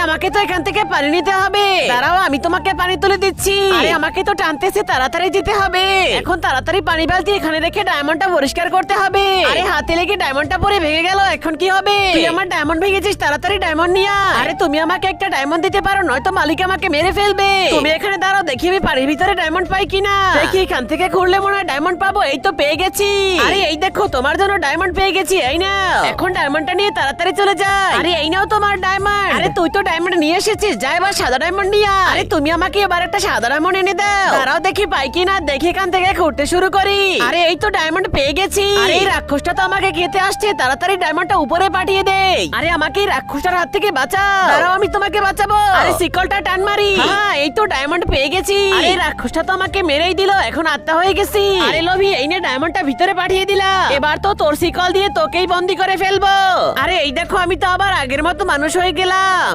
আমাকে তো এখান থেকে পানি নিতে হবে। দাঁড়াও, আমি তোমাকে পানি তুলে দিচ্ছি। আরে আমাকে তো টানতেছে, তাড়াতাড়ি যেতে হবে। এখন তাড়াতাড়ি পানি বালতি এখানে রেখে ডায়মন্ডটা পরিষ্কার করতে হবে। আরে হাতে লেগে ডায়মন্ডটা পরে ভেঙে গেল, এখন কি হবে? তুই আমার ডায়মন্ড ভেঙেছিস, তাড়াতাড়ি ডায়মন্ড নিয়ে আয়। আরে তুমি আমাকে একটা ডায়মন্ড দিতে পারো, নয়তো মালিক আমাকে মেরে ফেলবে। তুমি এখানে দাঁড়াও, দেখি আমি পানির ভিতরে ডায়মন্ড পাই কিনা। দেখি এখান থেকে খুঁড়লে মনে হয় ডায়মন্ড পাবো। এই তো পেয়ে গেছি। আরে এই দেখো, তোমার জন্য ডায়মন্ড পেয়ে গেছি। এই নাও, এখন ডায়মন্ডটা নিয়ে তাড়াতাড়ি চলে যাই। আরে এই নাও তোমার ডায়মন্ড। আরে তুই তো ডায়মন্ড নিয়ে এসেছিস, যা এবার সাদা ডায়মন্ড নিয়ে আয়। আরে তুমি আমাকে এবার একটা সাদা ডায়মন্ড এনে দাও। দাঁড়াও দেখি পাই কিনা, দেখি এখান থেকে খুঁড়তে শুরু করি। আরে এই তো ডায়মন্ড পেয়ে গেছি। আরে এই রাক্ষসটা তো আমাকে খেতে আসছে, তাড়াতাড়ি ডায়মন্ডটা উপরে পাঠিয়ে দে। আরে আমাকে এই রাক্ষসটার হাত থেকে বাঁচাও। দাঁড়াও, আমি তোমাকে বাঁচাবো। আরে শিকলটা টান মারি। হ্যাঁ, এই তো ডায়মন্ড পেয়ে গেছি। আরে এই রাক্ষসটা তো আমাকে মেরেই দিল, এখন আত্মা হয়ে গেছি। আরে লোভী, এই নে ডায়মন্ডটা ভিতরে পাঠিয়ে দিলাম। এবার তো তোর শিকল দিয়ে তোকেই বন্দি করে ফেলবো। আরে এই দেখো, আমি তো আবার আগের মতো মানুষ হয়ে গেলাম।